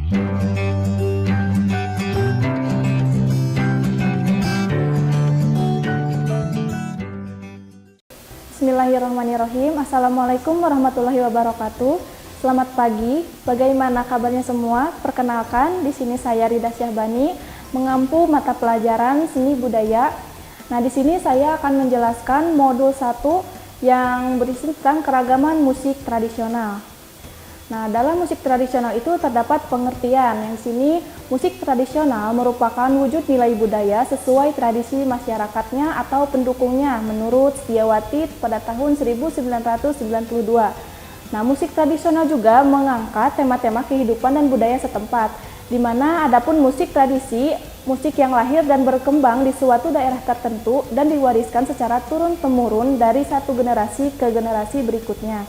Bismillahirrahmanirrahim. Assalamualaikum warahmatullahi wabarakatuh. Selamat pagi. Bagaimana kabarnya semua? Perkenalkan, di sini saya Rida Syahbani, mengampu mata pelajaran Seni Budaya. Nah, di sini saya akan menjelaskan modul 1 yang berisi tentang keragaman musik tradisional. Nah, dalam musik tradisional itu terdapat pengertian yang di sini musik tradisional merupakan wujud nilai budaya sesuai tradisi masyarakatnya atau pendukungnya menurut Setiawati pada tahun 1992. Nah, musik tradisional juga mengangkat tema-tema kehidupan dan budaya setempat, di mana adapun musik tradisi, musik yang lahir dan berkembang di suatu daerah tertentu dan diwariskan secara turun-temurun dari satu generasi ke generasi berikutnya.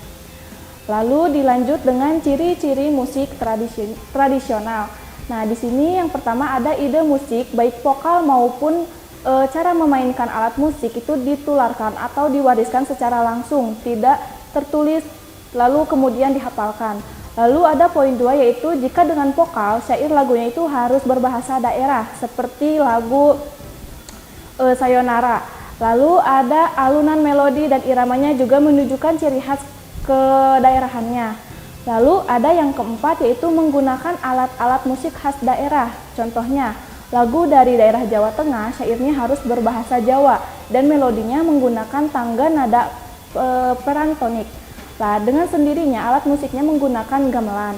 Lalu dilanjut dengan ciri-ciri musik tradisional. Nah, di sini yang pertama ada ide musik, baik vokal maupun cara memainkan alat musik itu ditularkan atau diwariskan secara langsung, tidak tertulis lalu kemudian dihafalkan. Lalu ada poin 2, yaitu jika dengan vokal, syair lagunya itu harus berbahasa daerah seperti lagu Sayonara. Lalu ada alunan melodi dan iramanya juga menunjukkan ciri khas kedaerahannya. Lalu ada yang keempat, yaitu menggunakan alat-alat musik khas daerah. Contohnya, lagu dari daerah Jawa Tengah, syairnya harus berbahasa Jawa dan melodinya menggunakan tangga nada perantonik. Nah, dengan sendirinya alat musiknya menggunakan gamelan.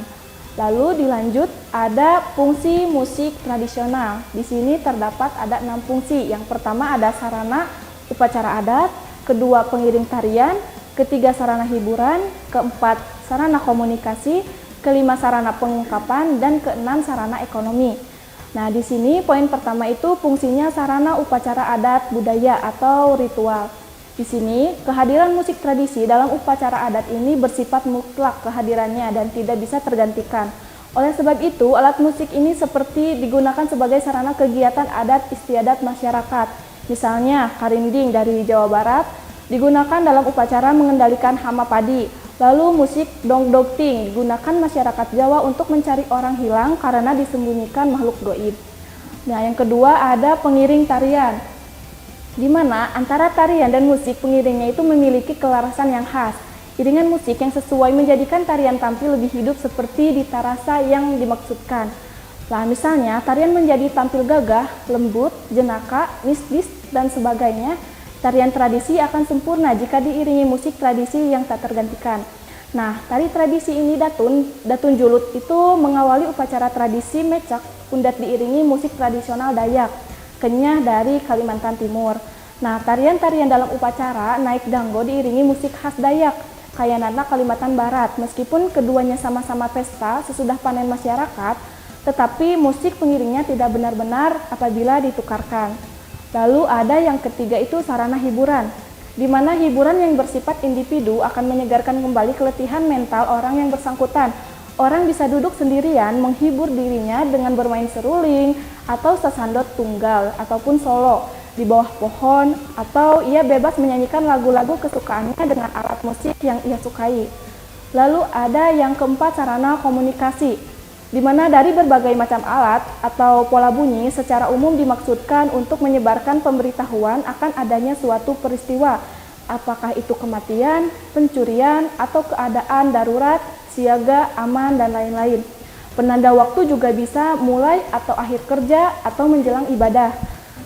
Lalu dilanjut ada fungsi musik tradisional. Di sini terdapat ada 6 fungsi. Yang pertama ada sarana upacara adat, kedua pengiring tarian, ketiga sarana hiburan, keempat sarana komunikasi, kelima sarana pengungkapan, dan keenam sarana ekonomi. Nah, di sini poin pertama itu fungsinya sarana upacara adat budaya atau ritual. Di sini kehadiran musik tradisi dalam upacara adat ini bersifat mutlak kehadirannya dan tidak bisa tergantikan. Oleh sebab itu, alat musik ini seperti digunakan sebagai sarana kegiatan adat istiadat masyarakat. Misalnya, karinding dari Jawa Barat digunakan dalam upacara mengendalikan hama padi. Lalu musik dongdokting digunakan masyarakat Jawa untuk mencari orang hilang karena disembunyikan makhluk goib. Nah, yang kedua ada pengiring tarian, di mana antara tarian dan musik pengiringnya itu memiliki kelarasan yang khas. Iringan musik yang sesuai menjadikan tarian tampil lebih hidup seperti di tarasa yang dimaksudkan. Nah, misalnya tarian menjadi tampil gagah, lembut, jenaka, mistis, dan sebagainya. Tarian tradisi akan sempurna jika diiringi musik tradisi yang tak tergantikan. Nah, tari tradisi ini Datun Julut itu mengawali upacara tradisi Mecak Undat diiringi musik tradisional Dayak, Kenyah dari Kalimantan Timur. Nah, tarian-tarian dalam upacara Naik Danggo diiringi musik khas Dayak, Kayanana Kalimantan Barat. Meskipun keduanya sama-sama pesta sesudah panen masyarakat, tetapi musik pengiringnya tidak benar-benar apabila ditukarkan. Lalu ada yang ketiga itu sarana hiburan, di mana hiburan yang bersifat individu akan menyegarkan kembali keletihan mental orang yang bersangkutan. Orang bisa duduk sendirian menghibur dirinya dengan bermain seruling atau sesandot tunggal ataupun solo di bawah pohon, atau ia bebas menyanyikan lagu-lagu kesukaannya dengan alat musik yang ia sukai. Lalu ada yang keempat sarana komunikasi, di mana dari berbagai macam alat atau pola bunyi secara umum dimaksudkan untuk menyebarkan pemberitahuan akan adanya suatu peristiwa, apakah itu kematian, pencurian, atau keadaan darurat, siaga, aman, dan lain-lain. Penanda waktu juga bisa mulai atau akhir kerja atau menjelang ibadah.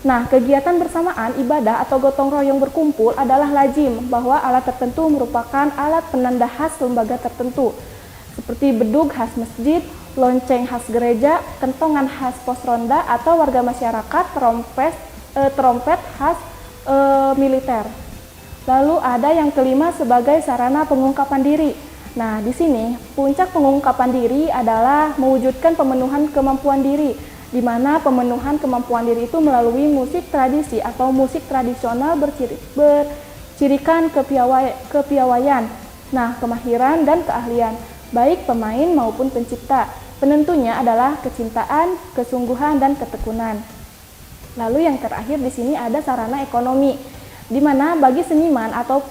Nah, kegiatan bersamaan ibadah atau gotong royong berkumpul adalah lazim bahwa alat tertentu merupakan alat penanda khas lembaga tertentu, seperti bedug khas masjid, lonceng khas gereja, kentongan khas pos ronda atau warga masyarakat, trompet khas militer. Lalu ada yang kelima sebagai sarana pengungkapan diri. Nah, di sini puncak pengungkapan diri adalah mewujudkan pemenuhan kemampuan diri, di mana pemenuhan kemampuan diri itu melalui musik tradisi atau musik tradisional bercirikan kepiawaian, kemahiran dan keahlian, baik pemain maupun pencipta. Penentunya adalah kecintaan, kesungguhan, dan ketekunan. Lalu yang terakhir di sini ada sarana ekonomi, di mana bagi seniman atau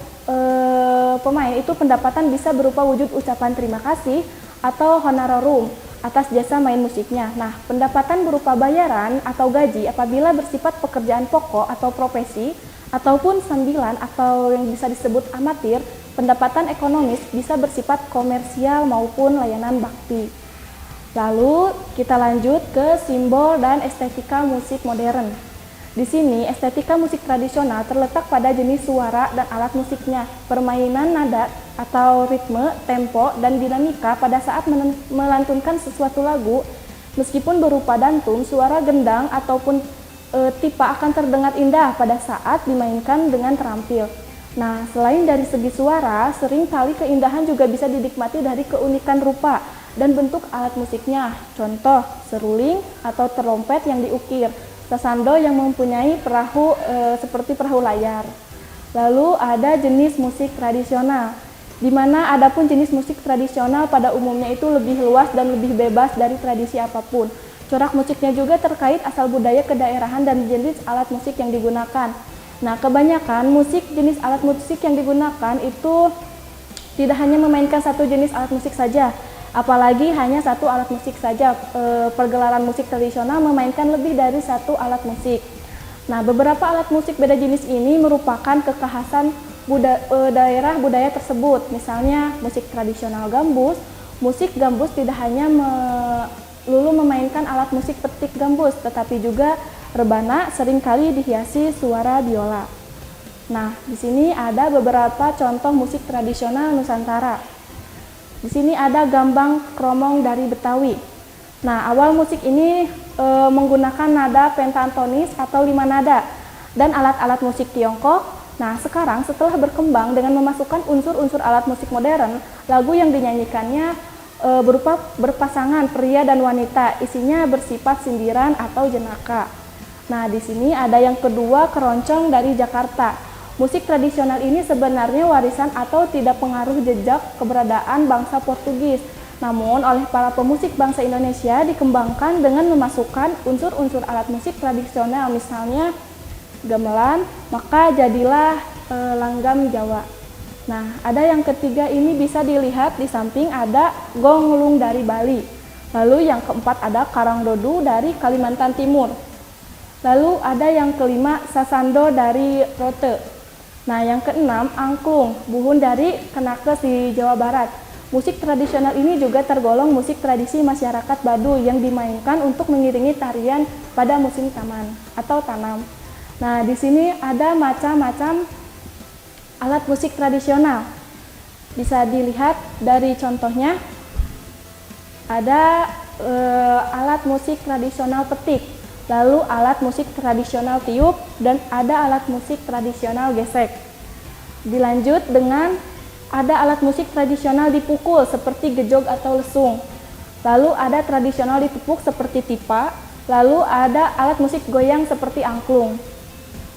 pemain itu pendapatan bisa berupa wujud ucapan terima kasih atau honorarium atas jasa main musiknya. Nah, pendapatan berupa bayaran atau gaji apabila bersifat pekerjaan pokok atau profesi, ataupun sambilan atau yang bisa disebut amatir, pendapatan ekonomis bisa bersifat komersial maupun layanan bakti. Lalu kita lanjut ke simbol dan estetika musik modern. Di sini, estetika musik tradisional terletak pada jenis suara dan alat musiknya, permainan nada atau ritme, tempo, dan dinamika pada saat melantunkan sesuatu lagu. Meskipun berupa dantum, suara gendang ataupun tipa akan terdengar indah pada saat dimainkan dengan terampil. Nah, selain dari segi suara, seringkali keindahan juga bisa dinikmati dari keunikan rupa dan bentuk alat musiknya. Contoh, seruling atau trompet yang diukir, sasando yang mempunyai perahu seperti perahu layar. Lalu ada jenis musik tradisional, di mana adapun jenis musik tradisional pada umumnya itu lebih luas dan lebih bebas dari tradisi apapun. Corak musiknya juga terkait asal budaya kedaerahan dan jenis alat musik yang digunakan. Nah, kebanyakan jenis alat musik yang digunakan itu tidak hanya memainkan satu jenis alat musik saja, apalagi hanya satu alat musik saja. Pergelaran musik tradisional memainkan lebih dari satu alat musik. Nah, beberapa alat musik beda jenis ini merupakan kekhasan daerah budaya tersebut. Misalnya musik tradisional gambus. Musik gambus tidak hanya melulu memainkan alat musik petik gambus, tetapi juga rebana seringkali dihiasi suara biola. Nah, di sini ada beberapa contoh musik tradisional Nusantara. Di sini ada gambang kromong dari Betawi. Nah, awal musik ini menggunakan nada pentatonis atau 5 nada dan alat-alat musik Tiongkok. Nah, sekarang setelah berkembang dengan memasukkan unsur-unsur alat musik modern, lagu yang dinyanyikannya berupa berpasangan pria dan wanita, isinya bersifat sindiran atau jenaka. Nah, di sini ada yang kedua, keroncong dari Jakarta. Musik tradisional ini sebenarnya warisan atau tidak pengaruh jejak keberadaan bangsa Portugis. Namun, oleh para pemusik bangsa Indonesia dikembangkan dengan memasukkan unsur-unsur alat musik tradisional, misalnya gamelan, maka jadilah langgam Jawa. Nah, ada yang ketiga, ini bisa dilihat di samping ada gonglung dari Bali. Lalu yang keempat ada karangdodu dari Kalimantan Timur. Lalu ada yang kelima, sasando dari Rote. Nah, yang keenam, angklung, buhun dari Kenakes di Jawa Barat. Musik tradisional ini juga tergolong musik tradisi masyarakat Baduy yang dimainkan untuk mengiringi tarian pada musim taman atau tanam. Nah, di sini ada macam-macam alat musik tradisional. Bisa dilihat dari contohnya, ada alat musik tradisional petik, lalu alat musik tradisional tiup, dan ada alat musik tradisional gesek. Dilanjut dengan ada alat musik tradisional dipukul seperti gejog atau lesung. Lalu ada tradisional ditepuk seperti tipa, lalu ada alat musik goyang seperti angklung.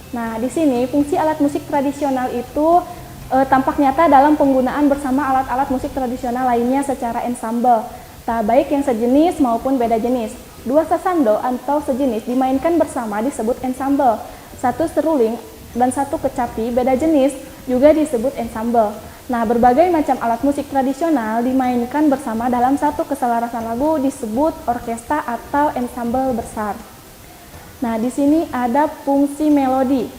Nah, di sini fungsi alat musik tradisional itu tampak nyata dalam penggunaan bersama alat-alat musik tradisional lainnya secara ensemble, baik yang sejenis maupun beda jenis. Dua sasando atau sejenis dimainkan bersama disebut ensemble. Satu seruling dan satu kecapi beda jenis juga disebut ensemble. Nah, berbagai macam alat musik tradisional dimainkan bersama dalam satu keselarasan lagu disebut orkestra atau ensemble besar. Nah, di sini ada fungsi melodi.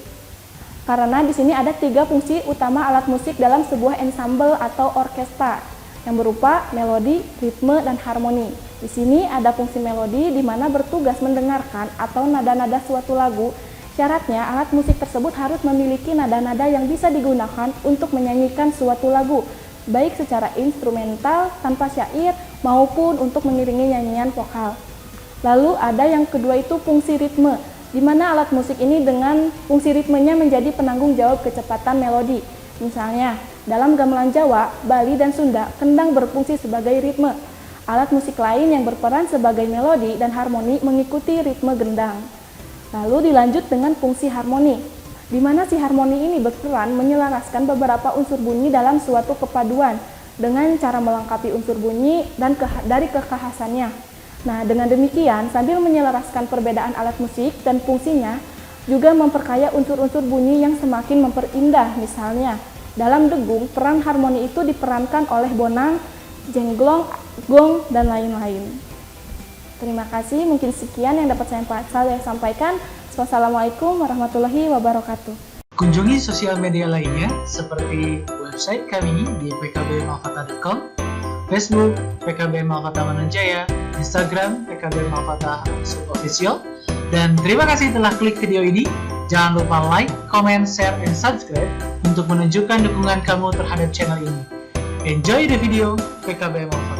Karena di sini ada 3 fungsi utama alat musik dalam sebuah ensemble atau orkestra yang berupa melodi, ritme, dan harmoni. Di sini ada fungsi melodi di mana bertugas mendengarkan atau nada-nada suatu lagu. Syaratnya alat musik tersebut harus memiliki nada-nada yang bisa digunakan untuk menyanyikan suatu lagu, baik secara instrumental tanpa syair maupun untuk mengiringi nyanyian vokal. Lalu ada yang kedua itu fungsi ritme, di mana alat musik ini dengan fungsi ritmenya menjadi penanggung jawab kecepatan melodi. Misalnya, dalam gamelan Jawa, Bali, dan Sunda, kendang berfungsi sebagai ritme. Alat musik lain yang berperan sebagai melodi dan harmoni mengikuti ritme gendang. Lalu dilanjut dengan fungsi harmoni, di mana si harmoni ini berperan menyelaraskan beberapa unsur bunyi dalam suatu kepaduan dengan cara melengkapi unsur bunyi dan dari kekhasannya. Nah, dengan demikian, sambil menyelaraskan perbedaan alat musik dan fungsinya, juga memperkaya unsur-unsur bunyi yang semakin memperindah. Misalnya, dalam degung, peran harmoni itu diperankan oleh bonang, jenglong, gong, dan lain-lain. Terima kasih, mungkin sekian yang dapat saya sampaikan. Wassalamualaikum warahmatullahi wabarakatuh. Kunjungi sosial media lainnya seperti website kami di pkbmalfata.com, Facebook PKB Malfata Mananjaya, Instagram PKB Malfata _official. Dan terima kasih telah klik video ini. Jangan lupa like, comment, share, and subscribe untuk menunjukkan dukungan kamu terhadap channel ini. Enjoy the video PKB Malfata.